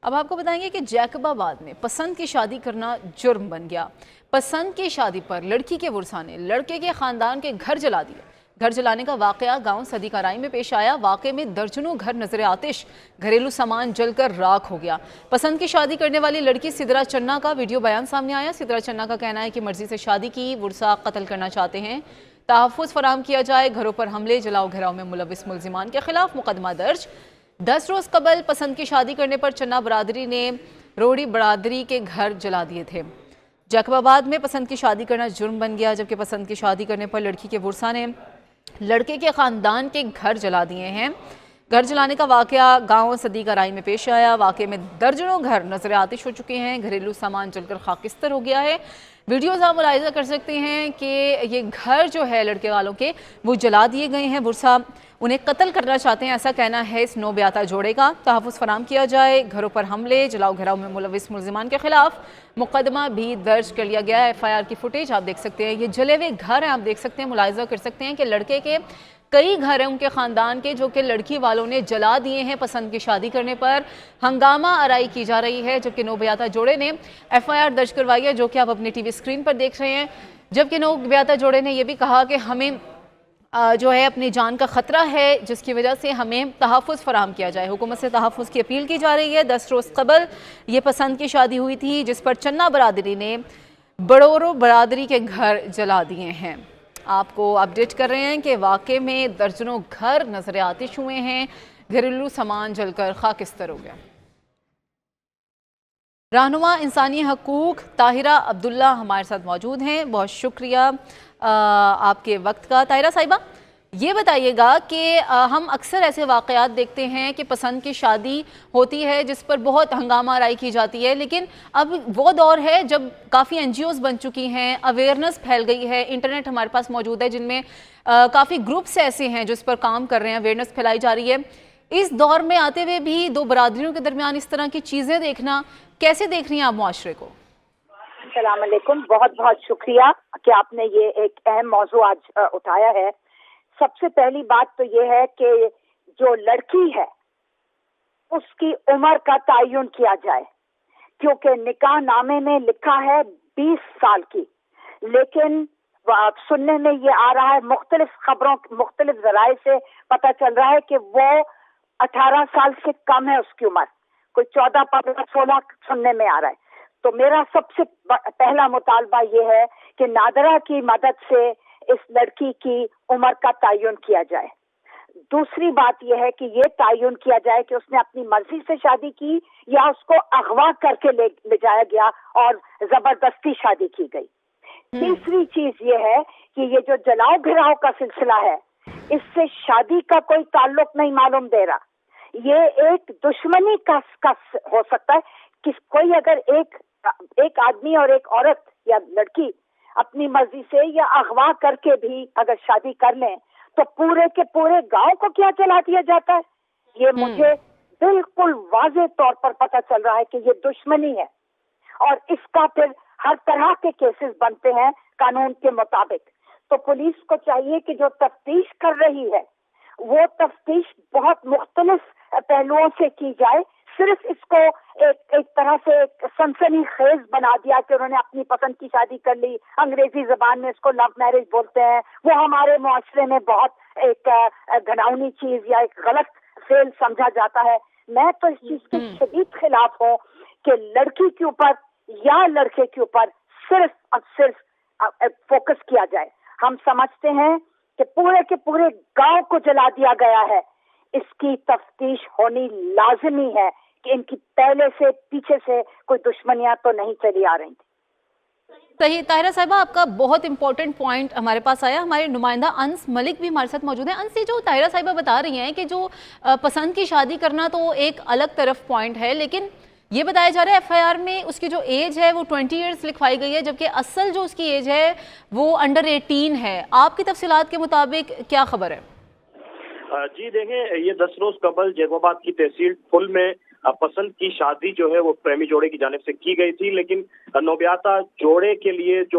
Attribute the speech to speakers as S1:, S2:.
S1: अब आपको बताएंगे कि जैकबाबाद में पसंद की शादी करना जुर्म बन गया। पसंद की शादी पर लड़की के वर्सा ने लड़के के खानदान के घर जला दिए। घर जलाने का वाकया गांव सदीकाराई में पेश आया। वाकये में दर्जनों घर नजर आतिश, घरेलू सामान जलकर राख हो गया। पसंद की शादी करने वाली लड़की सिदरा चन्ना का वीडियो बयान सामने आया। सिदरा चन्ना का कहना है कि मर्जी से शादी की, वर्सा कत्ल करना चाहते हैं, तहफ़्फ़ुज़ फराहम किया जाए, घरों पर हमले जलाओ घराव में मुलविस मुल्ज़िमान के खिलाफ मुकदमा दर्ज। 10 रोज़ कबल पसंद की शादी करने पर चन्ना बरादरी ने रोहड़ी बरादरी के घर जला दिए थे। जैकबाबाद में पसंद की शादी करना जुर्म बन गया, जबकि पसंद की शादी करने पर लड़की के वर्सा ने लड़के के खानदान के घर जला दिए हैं। घर जलाने का वाकया गांव सदीकाराई में पेश आया। वाकये में दर्जनों घर नजर आतिश हो चुके हैं, घरेलू सामान जलकर खाकिस्तर हो गया है। वीडियोज़ आप मुलाहिजा कर सकते हैं कि ये घर जो है लड़के वालों के वो जला दिए गए हैं। बुरसा उन्हें कत्ल करना चाहते हैं, ऐसा कहना है इस नौब्याता जोड़े का। तहफ़्फ़ुज़ फराहम किया जाए, घरों पर हमले जलाओ घराव में मुलविस मुल्ज़िमान के खिलाफ मुकदमा भी दर्ज कर लिया गया है। FIR की फुटेज आप देख सकते हैं, ये जले हुए घर हैं, आप देख सकते हैं, मुलाहिजा कर सकते हैं कि लड़के के कई घर हैं उनके ख़ानदान के जो कि लड़की वालों ने जला दिए हैं। पसंद की शादी करने पर हंगामा आराई की जा रही है, जबकि नौब्याता जोड़े ने FIR दर्ज करवाई है, जो कि आप अपनी TV स्क्रीन पर देख रहे हैं। जबकि नौब्याता जोड़े ने यह भी कहा कि हमें जो है अपनी जान का ख़तरा है, जिसकी वजह से हमें तहफ़्फ़ुज़ फराहम किया जाए। हुकूमत से तहफ़्फ़ुज़ की अपील की जा रही है। 10 रोज़ कबल ये पसंद की शादी हुई थी, जिस पर चन्ना बरादरी ने बड़ोरो बरादरी के घर जला दिए हैं। आपको अपडेट कर रहे हैं कि वाकये में दर्जनों घर नजर आतिश हुए हैं, घरेलू सामान जलकर खाकिस्तर हो गया। रहनुमा इंसानी हकूक़ ताहिरा अब्दुल्ला हमारे साथ मौजूद हैं, बहुत शुक्रिया आपके वक्त का। ताहिरा साहिबा, ये बताइएगा कि हम अक्सर ऐसे वाक़यात देखते हैं कि पसंद की शादी होती है जिस पर बहुत हंगामा आराई की जाती है, लेकिन अब वो दौर है जब काफ़ी NGOs बन चुकी हैं, अवेयरनेस फैल गई है, इंटरनेट हमारे पास मौजूद है जिनमें काफ़ी ग्रुप्स ऐसे हैं जो इस पर काम कर रहे हैं, अवेयरनेस फैलाई जा रही है। इस दौर में आते हुए भी दो बरादरियों के दरमियान इस तरह की चीज़ें देखना, कैसे देख रही हैं आप मुआशरे को?
S2: अस्सलाम वालेकुम, बहुत बहुत शुक्रिया कि आपने ये एक अहम मौजू आज उठाया है। सबसे पहली बात तो ये है कि जो लड़की है उसकी उम्र का तयन किया जाए, क्योंकि निकाह नामे में लिखा है 20 साल की, लेकिन सुनने में ये आ रहा है, मुख्तलिफ खबरों मुख्तलिफ जराए से पता चल रहा है कि वो 18 साल से कम है उसकी उम्र, कोई 14, 15, 16 सुनने में आ रहा है। तो मेरा सबसे पहला मुतालबा ये है कि नादरा की मदद से इस लड़की की उम्र का तयन किया जाए। दूसरी बात यह है कि ये तयन किया जाए कि उसने अपनी मर्जी से शादी की या उसको अगवा करके ले जाया गया और जबरदस्ती शादी की गई। तीसरी चीज ये है कि ये जो जलाओ घिराव का सिलसिला है, इससे शादी का कोई ताल्लुक नहीं मालूम दे रहा। ये एक दुश्मनी का हो सकता है कि कोई अगर एक आदमी और एक औरत या लड़की अपनी मर्जी से या अगवा करके भी अगर शादी कर लें तो पूरे के पूरे गांव को क्या जला दिया जाता है। ये मुझे बिल्कुल वाज़ेह तौर पर पता चल रहा है कि ये दुश्मनी है, और इसका फिर हर तरह के केसेस बनते हैं कानून के मुताबिक। तो पुलिस को चाहिए कि जो तफ्तीश कर रही है वो तफ्तीश बहुत मुख्तलिफ पहलुओं से की जाए। सिर्फ इसको एक तरह से एक सनसनी खेज बना दिया कि उन्होंने अपनी पसंद की शादी कर ली, अंग्रेजी जबान में इसको लव मैरिज बोलते हैं, वो हमारे मुआशरे में बहुत एक घिनौनी चीज या एक गलत फेल समझा जाता है। मैं तो इस चीज के शदीद खिलाफ हूँ कि लड़की के ऊपर या लड़के के ऊपर सिर्फ और सिर्फ फोकस किया जाए। हम समझते हैं कि पूरे के पूरे गांव को जला दिया गया है, इसकी तफ्तीश होनी लाजमी है कि इनकी पहले से पीछे से कोई दुश्मनियां तो नहीं चली आ रही थी।
S1: सही। ताहिरा साहिबा, आपका बहुत इंपॉर्टेंट पॉइंट हमारे पास आया। हमारे नुमाइंदा अंस मलिक भी हमारे साथ मौजूद है। अंस, जो ताहिरा साहिबा बता रही हैं कि जो पसंद की शादी करना तो एक अलग तरफ पॉइंट है, लेकिन ये बताया जा रहा है FIR में उसकी जो एज है वो 20 ईयर्स लिखवाई गई है, जबकि असल जो उसकी एज है वो अंडर 18 है। आपकी तफसीलात के मुताबिक क्या खबर है?
S3: जी देखें, ये 10 रोज कबल जैकबाबाद की तहसील फुल में पसंद की शादी जो है वो प्रेमी जोड़े की जानिब से की गई थी, लेकिन नौब्याता जोड़े के लिए जो